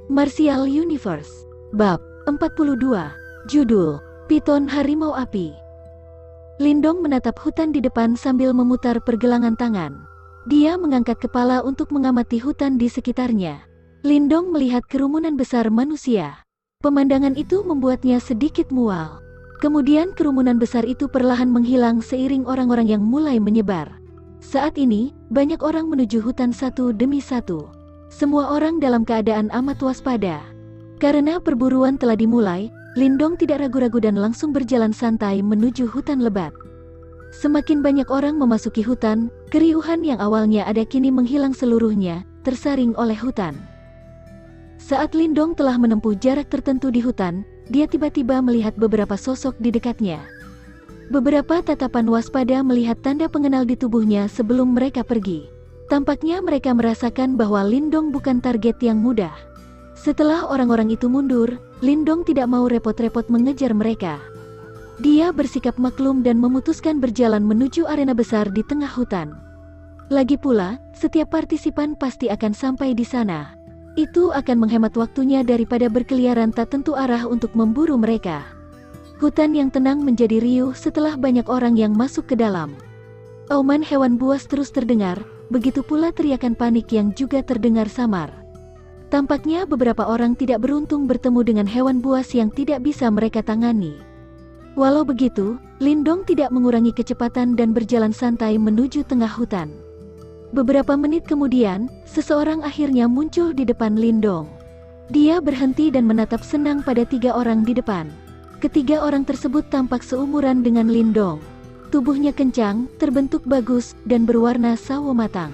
Martial Universe. Bab 42. Judul, Piton Harimau Api. Lindong menatap hutan di depan sambil memutar pergelangan tangan. Dia mengangkat kepala untuk mengamati hutan di sekitarnya. Lindong melihat kerumunan besar manusia. Pemandangan itu membuatnya sedikit mual. Kemudian kerumunan besar itu perlahan menghilang seiring orang-orang yang mulai menyebar. Saat ini, banyak orang menuju hutan satu demi satu. Semua orang dalam keadaan amat waspada. Karena perburuan telah dimulai, Lindong tidak ragu-ragu dan langsung berjalan santai menuju hutan lebat. Semakin banyak orang memasuki hutan, keriuhan yang awalnya ada kini menghilang seluruhnya, tersaring oleh hutan. Saat Lindong telah menempuh jarak tertentu di hutan, dia tiba-tiba melihat beberapa sosok di dekatnya. Beberapa tatapan waspada melihat tanda pengenal di tubuhnya sebelum mereka pergi. Tampaknya mereka merasakan bahwa Lindong bukan target yang mudah. Setelah orang-orang itu mundur, Lindong tidak mau repot-repot mengejar mereka. Dia bersikap maklum dan memutuskan berjalan menuju arena besar di tengah hutan. Lagi pula, setiap partisipan pasti akan sampai di sana. Itu akan menghemat waktunya daripada berkeliaran tak tentu arah untuk memburu mereka. Hutan yang tenang menjadi riuh setelah banyak orang yang masuk ke dalam. Auman hewan buas terus terdengar, begitu pula teriakan panik yang juga terdengar samar. Tampaknya beberapa orang tidak beruntung bertemu dengan hewan buas yang tidak bisa mereka tangani. Walau begitu, Lindong tidak mengurangi kecepatan dan berjalan santai menuju tengah hutan. Beberapa menit kemudian, seseorang akhirnya muncul di depan Lindong. Dia berhenti dan menatap senang pada 3 orang di depan. Ketiga orang tersebut tampak seumuran dengan Lindong. Tubuhnya kencang, terbentuk bagus, dan berwarna sawo matang.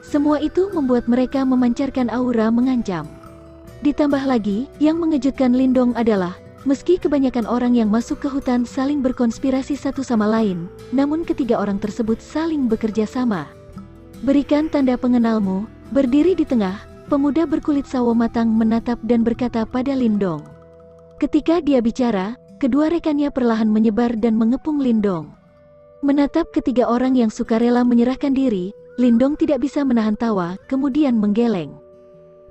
Semua itu membuat mereka memancarkan aura mengancam. Ditambah lagi, yang mengejutkan Lindong adalah, meski kebanyakan orang yang masuk ke hutan saling berkonspirasi satu sama lain, namun ketiga orang tersebut saling bekerja sama. Berikan tanda pengenalmu. Berdiri di tengah, pemuda berkulit sawo matang menatap dan berkata pada Lindong. Ketika dia bicara, kedua rekannya perlahan menyebar dan mengepung Lindong. Menatap ketiga orang yang sukarela menyerahkan diri, Lindong tidak bisa menahan tawa, kemudian menggeleng.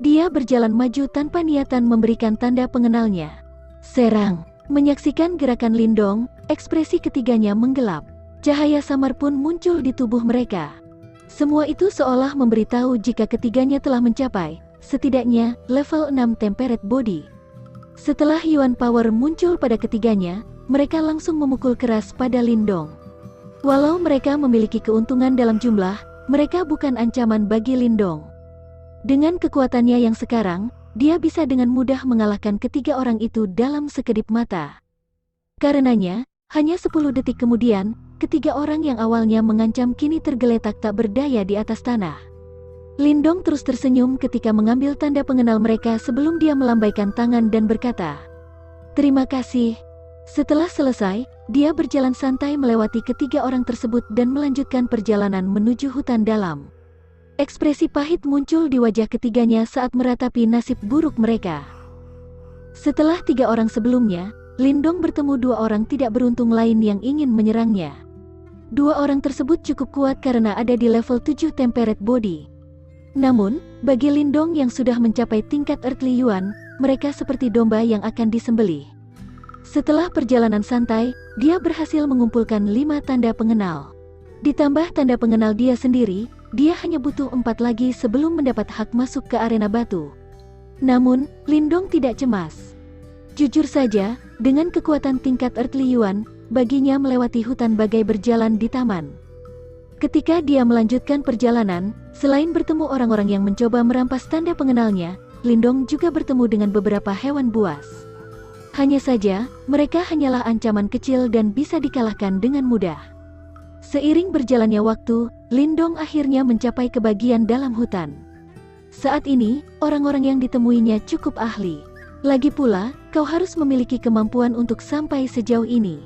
Dia berjalan maju tanpa niatan memberikan tanda pengenalnya. Serang. Menyaksikan gerakan Lindong, ekspresi ketiganya menggelap. Cahaya samar pun muncul di tubuh mereka. Semua itu seolah memberitahu jika ketiganya telah mencapai, setidaknya, level 6 temperate body. Setelah Yuan Power muncul pada ketiganya, mereka langsung memukul keras pada Lindong. Walau mereka memiliki keuntungan dalam jumlah, mereka bukan ancaman bagi Lindong. Dengan kekuatannya yang sekarang, dia bisa dengan mudah mengalahkan ketiga orang itu dalam sekedip mata. Karenanya, hanya 10 detik kemudian, ketiga orang yang awalnya mengancam kini tergeletak tak berdaya di atas tanah. Lindong terus tersenyum ketika mengambil tanda pengenal mereka sebelum dia melambaikan tangan dan berkata, "Terima kasih." Setelah selesai, dia berjalan santai melewati ketiga orang tersebut dan melanjutkan perjalanan menuju hutan dalam. Ekspresi pahit muncul di wajah ketiganya saat meratapi nasib buruk mereka. Setelah 3 orang sebelumnya, Lindong bertemu 2 orang tidak beruntung lain yang ingin menyerangnya. 2 orang tersebut cukup kuat karena ada di level 7 temperate body. Namun, bagi Lindong yang sudah mencapai tingkat Earthly Yuan, mereka seperti domba yang akan disembelih. Setelah perjalanan santai, dia berhasil mengumpulkan 5 tanda pengenal. Ditambah tanda pengenal dia sendiri, dia hanya butuh 4 lagi sebelum mendapat hak masuk ke arena batu. Namun, Lindong tidak cemas. Jujur saja, dengan kekuatan tingkat Earthly Yuan, baginya melewati hutan bagai berjalan di taman. Ketika dia melanjutkan perjalanan, selain bertemu orang-orang yang mencoba merampas tanda pengenalnya, Lindong juga bertemu dengan beberapa hewan buas. Hanya saja, mereka hanyalah ancaman kecil dan bisa dikalahkan dengan mudah. Seiring berjalannya waktu, Lindong akhirnya mencapai ke bagian dalam hutan. Saat ini, orang-orang yang ditemuinya cukup ahli. Lagi pula, kau harus memiliki kemampuan untuk sampai sejauh ini.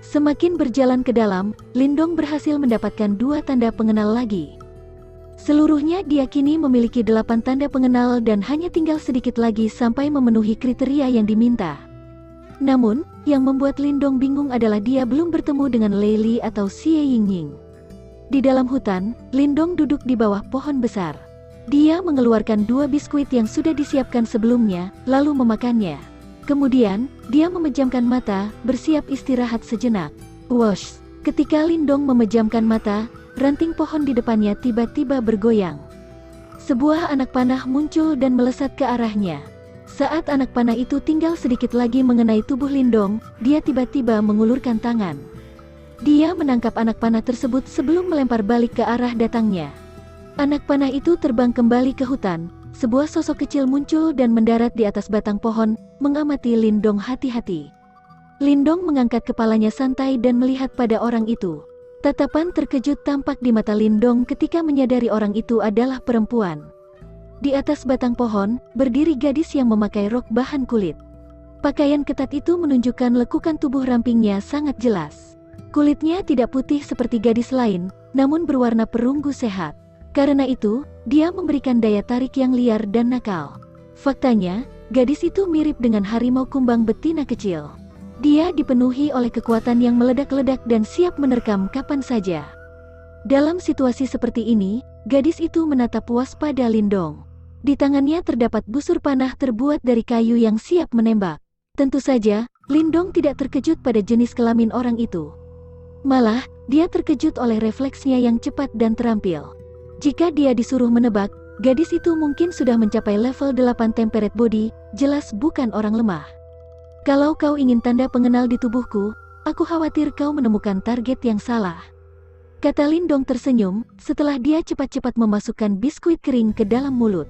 Semakin berjalan ke dalam, Lindong berhasil mendapatkan 2 tanda pengenal lagi. Seluruhnya dia kini memiliki 8 tanda pengenal dan hanya tinggal sedikit lagi sampai memenuhi kriteria yang diminta. Namun, yang membuat Lindong bingung adalah dia belum bertemu dengan Lei Li atau Xie Yingying. Di dalam hutan, Lindong duduk di bawah pohon besar. Dia mengeluarkan 2 biskuit yang sudah disiapkan sebelumnya, lalu memakannya. Kemudian, dia memejamkan mata, bersiap istirahat sejenak. Wosh! Ketika Lindong memejamkan mata, ranting pohon di depannya tiba-tiba bergoyang. Sebuah anak panah muncul dan melesat ke arahnya. Saat anak panah itu tinggal sedikit lagi mengenai tubuh Lindong, dia tiba-tiba mengulurkan tangan. Dia menangkap anak panah tersebut sebelum melempar balik ke arah datangnya. Anak panah itu terbang kembali ke hutan. Sebuah sosok kecil muncul dan mendarat di atas batang pohon, mengamati Lindong hati-hati. Lindong mengangkat kepalanya santai dan melihat pada orang itu. Tatapan terkejut tampak di mata Lindong ketika menyadari orang itu adalah perempuan. Di atas batang pohon, berdiri gadis yang memakai rok bahan kulit. Pakaian ketat itu menunjukkan lekukan tubuh rampingnya sangat jelas. Kulitnya tidak putih seperti gadis lain, namun berwarna perunggu sehat. Karena itu, dia memberikan daya tarik yang liar dan nakal. Faktanya, gadis itu mirip dengan harimau kumbang betina kecil. Dia dipenuhi oleh kekuatan yang meledak-ledak dan siap menerkam kapan saja. Dalam situasi seperti ini, gadis itu menatap waspada Lindong. Di tangannya terdapat busur panah terbuat dari kayu yang siap menembak. Tentu saja, Lindong tidak terkejut pada jenis kelamin orang itu. Malah, dia terkejut oleh refleksnya yang cepat dan terampil. Jika dia disuruh menebak, gadis itu mungkin sudah mencapai level 8 temperate body, jelas bukan orang lemah. Kalau kau ingin tanda pengenal di tubuhku, aku khawatir kau menemukan target yang salah. Kata Lindong tersenyum, setelah dia cepat-cepat memasukkan biskuit kering ke dalam mulut.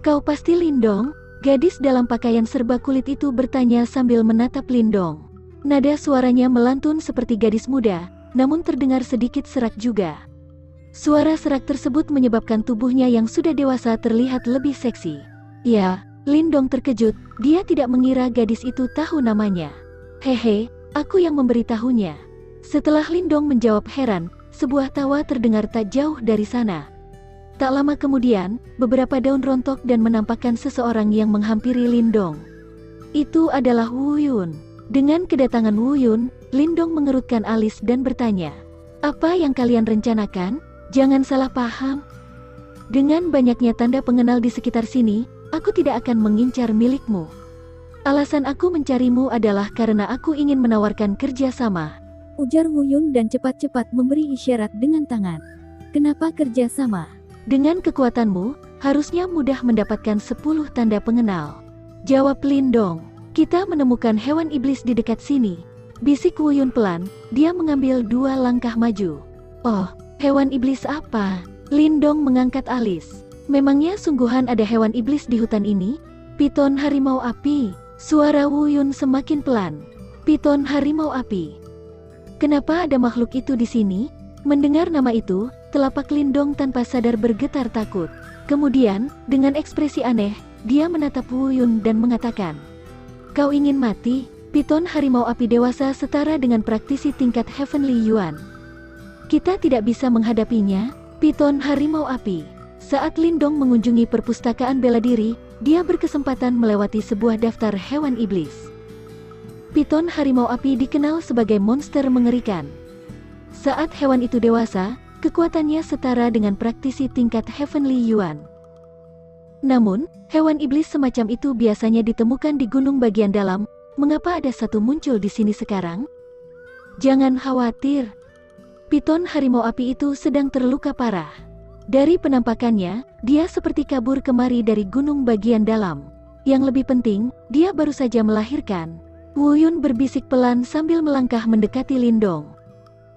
Kau pasti Lindong? Gadis dalam pakaian serba kulit itu bertanya sambil menatap Lindong. Nada suaranya melantun seperti gadis muda, namun terdengar sedikit serak juga. Suara serak tersebut menyebabkan tubuhnya yang sudah dewasa terlihat lebih seksi. Ya, Lindong terkejut, dia tidak mengira gadis itu tahu namanya. Hehe, aku yang memberitahunya. Setelah Lindong menjawab heran, sebuah tawa terdengar tak jauh dari sana. Tak lama kemudian, beberapa daun rontok dan menampakkan seseorang yang menghampiri Lindong. Itu adalah Wu Yun. Dengan kedatangan Wu Yun, Lindong mengerutkan alis dan bertanya, "Apa yang kalian rencanakan? Jangan salah paham. Dengan banyaknya tanda pengenal di sekitar sini, aku tidak akan mengincar milikmu. Alasan aku mencarimu adalah karena aku ingin menawarkan kerjasama," ujar Wu Yun dan cepat-cepat memberi isyarat dengan tangan. "Kenapa kerjasama? Dengan kekuatanmu, harusnya mudah mendapatkan 10 tanda pengenal," jawab Lindong. "Kita menemukan hewan iblis di dekat sini," bisik Wu Yun pelan. Dia mengambil 2 langkah maju. "Oh, hewan iblis apa?" Lindong mengangkat alis. "Memangnya sungguhan ada hewan iblis di hutan ini?" "Piton harimau api," suara Wu Yun semakin pelan. "Piton harimau api. Kenapa ada makhluk itu di sini?" Mendengar nama itu, telapak Lindong tanpa sadar bergetar takut. Kemudian, dengan ekspresi aneh, dia menatap Wu Yun dan mengatakan, "Kau ingin mati?" Piton harimau api dewasa setara dengan praktisi tingkat Heavenly Yuan. "Kita tidak bisa menghadapinya." Piton harimau api. Saat Lindong mengunjungi perpustakaan bela diri, dia berkesempatan melewati sebuah daftar hewan iblis. Piton harimau api dikenal sebagai monster mengerikan. Saat hewan itu dewasa, kekuatannya setara dengan praktisi tingkat Heavenly Yuan. Namun, hewan iblis semacam itu biasanya ditemukan di gunung bagian dalam. Mengapa ada satu muncul di sini sekarang? Jangan khawatir. Piton harimau api itu sedang terluka parah. Dari penampakannya, dia seperti kabur kemari dari gunung bagian dalam. Yang lebih penting, dia baru saja melahirkan. Wu Yun berbisik pelan sambil melangkah mendekati Lindong.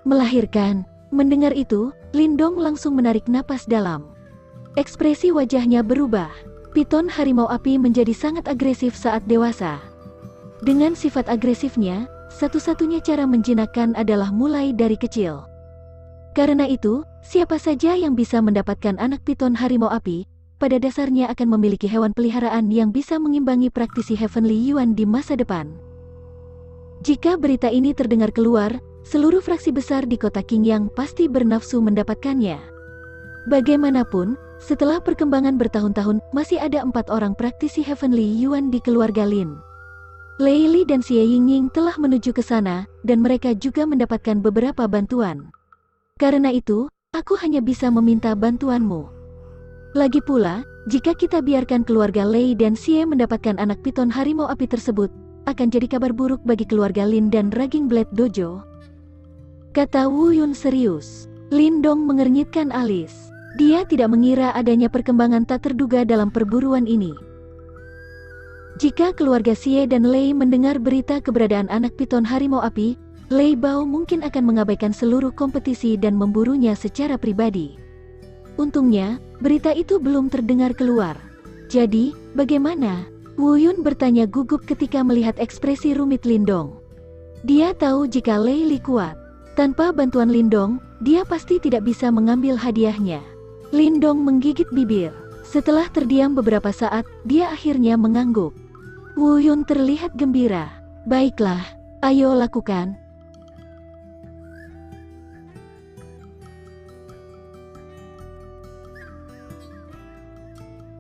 Melahirkan. Mendengar itu, Lindong langsung menarik napas dalam. Ekspresi wajahnya berubah. Piton harimau api menjadi sangat agresif saat dewasa. Dengan sifat agresifnya, satu-satunya cara menjinakkan adalah mulai dari kecil. Karena itu, siapa saja yang bisa mendapatkan anak piton harimau api, pada dasarnya akan memiliki hewan peliharaan yang bisa mengimbangi praktisi Heavenly Yuan di masa depan. Jika berita ini terdengar keluar, seluruh fraksi besar di kota Qingyang pasti bernafsu mendapatkannya. Bagaimanapun, setelah perkembangan bertahun-tahun, masih ada 4 orang praktisi Heavenly Yuan di keluarga Lin. Lei Li dan Xie Yingying telah menuju ke sana, dan mereka juga mendapatkan beberapa bantuan. Karena itu, aku hanya bisa meminta bantuanmu. Lagi pula, jika kita biarkan keluarga Lei dan Xie mendapatkan anak piton harimau api tersebut, akan jadi kabar buruk bagi keluarga Lin dan Raging Blade Dojo. Kata Wu Yun serius. Lindong mengernyitkan alis. Dia tidak mengira adanya perkembangan tak terduga dalam perburuan ini. Jika keluarga Xie dan Lei mendengar berita keberadaan anak piton harimau api, Lei Bao mungkin akan mengabaikan seluruh kompetisi dan memburunya secara pribadi. Untungnya, berita itu belum terdengar keluar. Jadi, bagaimana? Wu Yun bertanya gugup ketika melihat ekspresi rumit Lindong. Dia tahu jika Lei Li kuat. Tanpa bantuan Lindong, dia pasti tidak bisa mengambil hadiahnya. Lindong menggigit bibir. Setelah terdiam beberapa saat, dia akhirnya mengangguk. Wu Yun terlihat gembira. Baiklah, ayo lakukan.